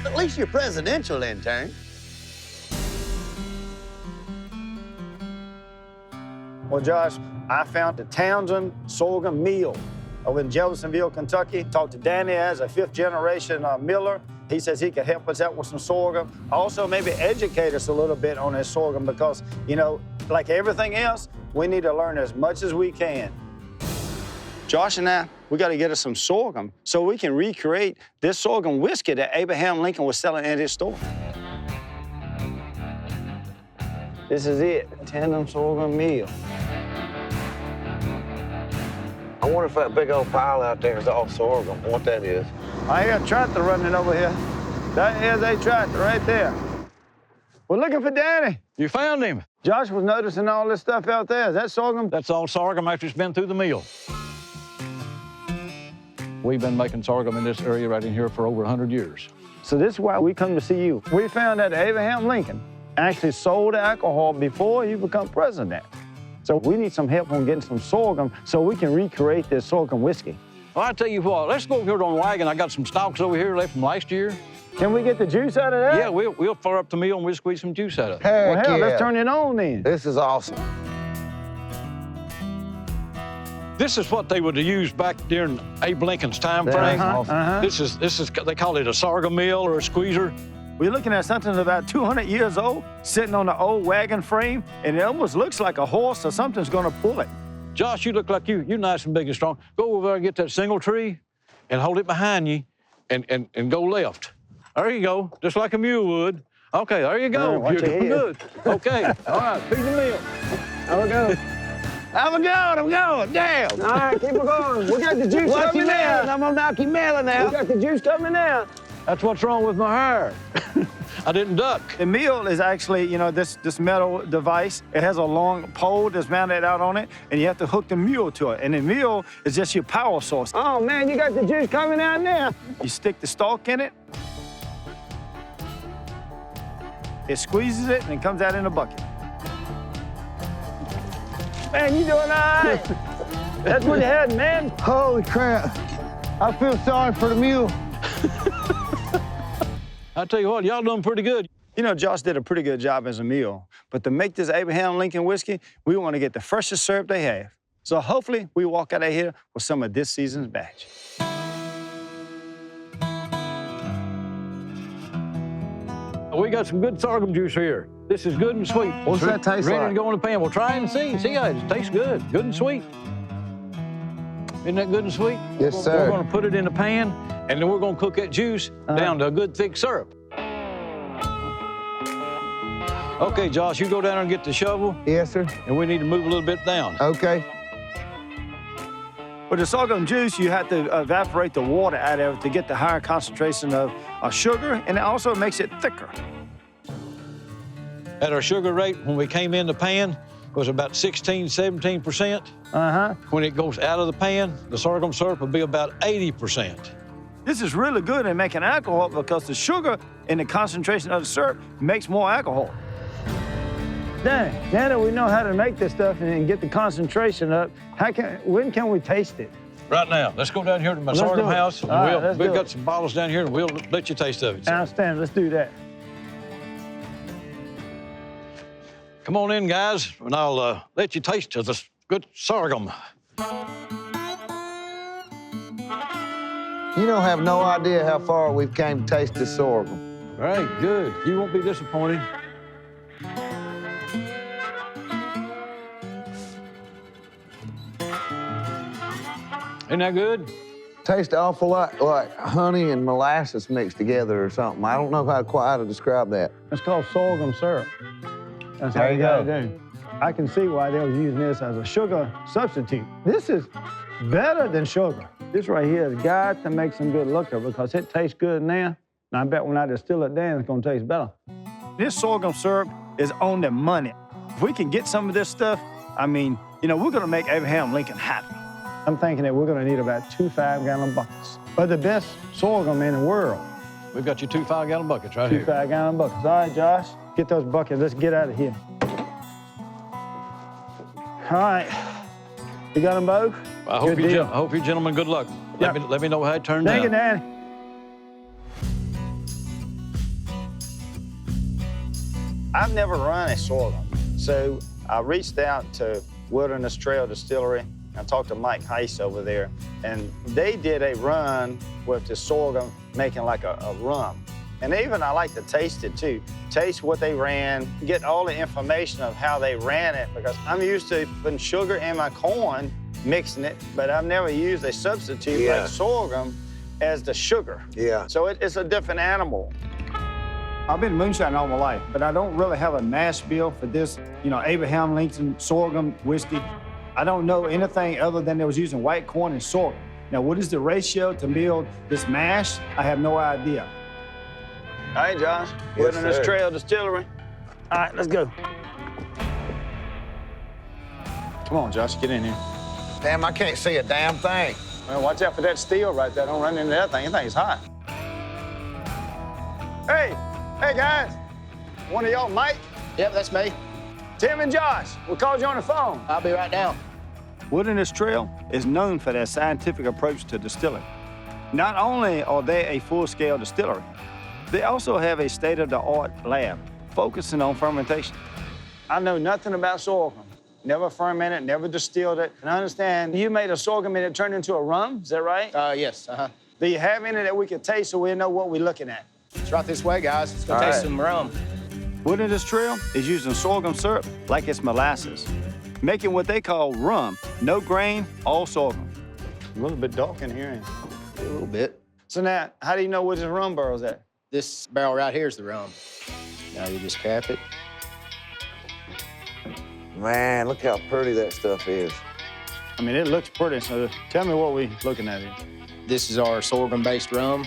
At least you're presidential intern. Well, Josh, I found the Townsend Sorghum Mill over in Jeffersonville, Kentucky. Talked to Danny as a fifth-generation miller. He says he could help us out with some sorghum. Also, maybe educate us a little bit on this sorghum because, you know, like everything else, we need to learn as much as we can. Josh and I, we got to get us some sorghum so we can recreate this sorghum whiskey that Abraham Lincoln was selling at his store. This is it, Tandem Sorghum Mill. I wonder if that big old pile out there is all sorghum, what that is. I hear a tractor running over here. That is a tractor right there. We're looking for Danny. You found him. Josh was noticing all this stuff out there. Is that sorghum? That's all sorghum after it's been through the mill. We've been making sorghum in this area right in here for over 100 years. So this is why we come to see you. We found that Abraham Lincoln actually sold alcohol before he became president. So we need some help on getting some sorghum so we can recreate this sorghum whiskey. Well, I tell you what, let's go over here on the wagon. I got some stalks over here left from last year. Can we get the juice out of that? Yeah, we'll fire up the mill and we'll squeeze some juice out of it. Well, hell, yeah. let's turn it on then. This is awesome. This is what they would have used back during Abe Lincoln's time frame. This is they call it a sorghum mill or a squeezer. We're looking at something that's about 200 years old, sitting on an old wagon frame, and it almost looks like a horse or something's gonna pull it. Josh, you look like you're nice and big and strong. Go over there and get that single tree and hold it behind you and go left. There you go, just like a mule would. Okay, there you go. Watch You're your doing head. good. Okay, all right, feed the mill. There we go. I'm going, damn. All right, keep it going. We got the juice coming out. I'm gonna knock you melon We out. got the juice coming out. That's what's wrong with my hair. I didn't duck. The mill is actually, you know, this metal device. It has a long pole that's mounted out on it, and you have to hook the mule to it. And the mule is just your power source. Oh, man, you got the juice coming out now. You stick the stalk in it. It squeezes it, and it comes out in a bucket. Man, you doing all right? That's what you had, man. Holy crap. I feel sorry for the mule. I tell you what, y'all doing pretty good. You know, Josh did a pretty good job as a mule, but to make this Abraham Lincoln whiskey, we want to get the freshest syrup they have. So hopefully we walk out of here with some of this season's batch. We got some good sorghum juice here. This is good and sweet. What's that taste Ready like? to go in the pan. We'll try and see. See how it tastes good. Good and sweet. Isn't that good and sweet? Yes, We're sir. going to put it in the pan, and then we're going to cook that juice down to a good thick syrup. Okay, Josh, you go down there and get the shovel, Yes, sir. and we need to move a little bit down. Okay. With the sorghum juice, you have to evaporate the water out of it to get the higher concentration of sugar, and it also makes it thicker. At our sugar rate, when we came in the pan, was about 16, 17%. When it goes out of the pan, the sorghum syrup will be about 80%. This is really good in making alcohol because the sugar and the concentration of the syrup makes more alcohol. Now that we know how to make this stuff and get the concentration up, when can we taste it? Right now, let's go down here to my Let's sorghum do it. house. And All right, let's we've do got it. some bottles down here, and we'll let you taste of it. Outstanding, let's do that. Come on in, guys, and I'll let you taste of this good sorghum. You don't have no idea how far we've came to taste this sorghum. All right, good. You won't be disappointed. Isn't that good? Tastes an awful lot like honey and molasses mixed together or something. I don't know quite how to describe that. It's called sorghum syrup. That's how There you you gotta go. do. I can see why they was using this as a sugar substitute. This is better than sugar. This right here has got to make some good liquor because it tastes good now. And I bet when I distill it down, it's gonna taste better. This sorghum syrup is on the money. If we can get some of this stuff, I mean, you know, we're gonna make Abraham Lincoln happy. I'm thinking that we're gonna need about 2 5-gallon buckets. But the best sorghum in the world. We've got your 2 5-gallon buckets right 2 here. 5-gallon buckets. All right, Josh, get those buckets. Let's get out of here. All right. You got them both? I hope Good deal. I hope you gentlemen good luck. Yeah. Let me know how it turned Thank you, out. Danny. I've never run a sorghum, so I reached out to Wilderness Trail Distillery. I talked to Mike Heiss over there, and they did a run with the sorghum, making like a rum. And even I like to taste it too. Taste what they ran, get all the information of how they ran it, because I'm used to putting sugar in my corn, mixing it, but I've never used a substitute like sorghum as the sugar. Yeah. So it's a different animal. I've been moonshining all my life, but I don't really have a mash bill for this, Abraham Lincoln sorghum whiskey. I don't know anything other than they was using white corn and sorghum. Now, what is the ratio to build this mash? I have no idea. All right, Josh. Wilderness Trail Distillery. All right, let's go. Come on, Josh, get in here. Damn, I can't see a damn thing. Well, watch out for that steel right there. Don't run into that thing. That thing's hot. Hey guys. One of y'all, Mike? Yep, that's me. Tim and Josh. We called you on the phone. I'll be right down. Wilderness Trail is known for their scientific approach to distilling. Not only are they a full-scale distillery, they also have a state-of-the-art lab focusing on fermentation. I know nothing about sorghum. Never fermented, never distilled it. And I understand you made a sorghum and it turned into a rum, is that right? Yes, Do you have any that we could taste so we know what we're looking at? It's right this way, guys. Let's go taste some rum. Wilderness Trail is using sorghum syrup like it's molasses, making what they call rum, no grain, all sorghum. A little bit dark in here, ain't it? A little bit. So now, how do you know where this rum barrel's at? This barrel right here is the rum. Now you just cap it. Man, look how pretty that stuff is. I mean, it looks pretty, so tell me what we're looking at here. This is our sorghum-based rum.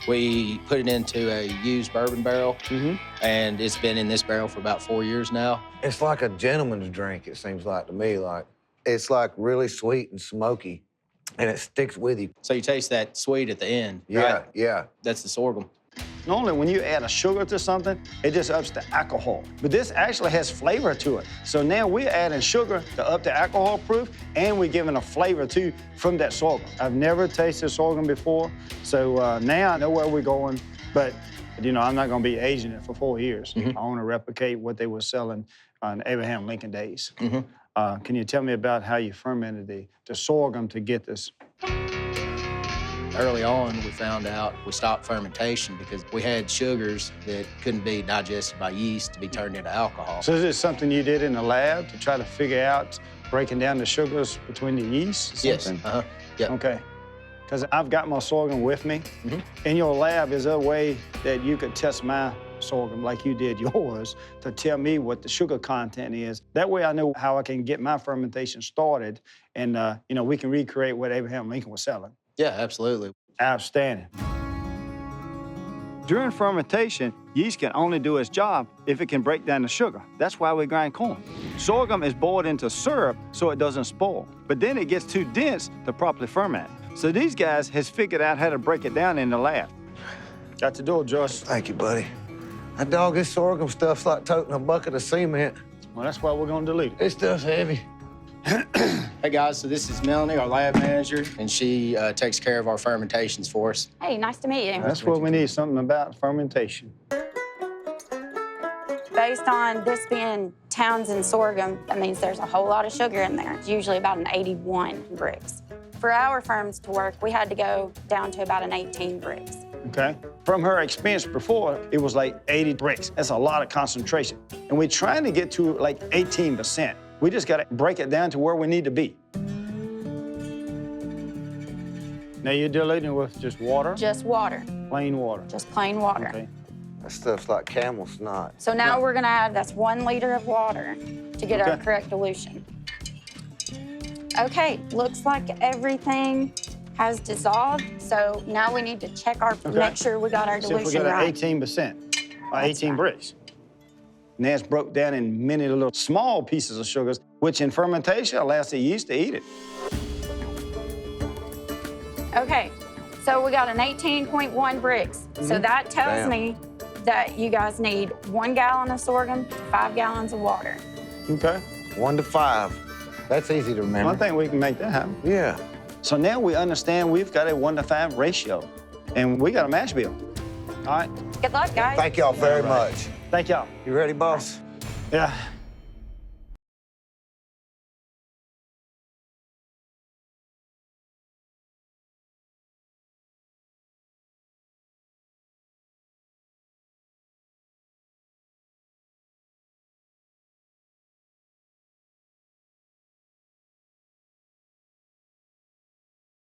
We put it into a used bourbon barrel, and it's been in this barrel for about 4 years now. It's like a gentleman's drink, it seems like to me. Like, it's like really sweet and smoky, and it sticks with you. So you taste that sweet at the end, Yeah, right? yeah. That's the sorghum. Normally, when you add a sugar to something, it just ups the alcohol. But this actually has flavor to it. So now we're adding sugar to up the alcohol proof, and we're giving a flavor, too, from that sorghum. I've never tasted sorghum before, so now I know where we're going. But, I'm not going to be aging it for 4 years. I want to replicate what they were selling in Abraham Lincoln days. Can you tell me about how you fermented the sorghum to get this? Early on, we found out we stopped fermentation because we had sugars that couldn't be digested by yeast to be turned into alcohol. So is this something you did in the lab to try to figure out breaking down the sugars between the yeast or something? Yes, yeah. Okay. Because I've got my sorghum with me. In your lab, is there a way that you could test my sorghum like you did yours to tell me what the sugar content is? That way I know how I can get my fermentation started and, we can recreate what Abraham Lincoln was selling. Yeah, absolutely. Outstanding. During fermentation, yeast can only do its job if it can break down the sugar. That's why we grind corn. Sorghum is boiled into syrup so it doesn't spoil, but then it gets too dense to properly ferment. So these guys has figured out how to break it down in the lab. Got to do it, Josh. Thank you, buddy. That dog, this sorghum stuff's like toting a bucket of cement. Well, that's why we're gonna dilute it. This stuff's heavy. Hey, guys, so this is Melanie, our lab manager, and she takes care of our fermentations for us. Hey, nice to meet you. That's what we need, something about fermentation. Based on this being Townsend sorghum, that means there's a whole lot of sugar in there. It's usually about an 81 bricks. For our firms to work, we had to go down to about an 18 bricks. Okay? From her experience before, it was like 80 bricks. That's a lot of concentration. And we're trying to get to like 18%. We just got to break it down to where we need to be. Now you're diluting with just water? Just water. Plain water. Just plain water. Okay. That stuff's like camel snot. So now we're gonna add, that's 1 liter of water to get our correct dilution. Okay, looks like everything has dissolved. So now we need to check make sure we got our dilution we got right. 18%, or 18 right. bricks. And that's broke down in many little small pieces of sugars, which in fermentation allows the yeast to eat it. Okay, so we got an 18.1 bricks. So that tells me that you guys need 1 gallon of sorghum, 5 gallons of water. Okay. 1 to 5. That's easy to remember. I think we can make that happen. Yeah. So now we understand we've got a 1 to 5 ratio, and we got a mash bill. All right? Good luck, guys. Thank y'all very much. Thank y'all. You ready, boss? Yeah.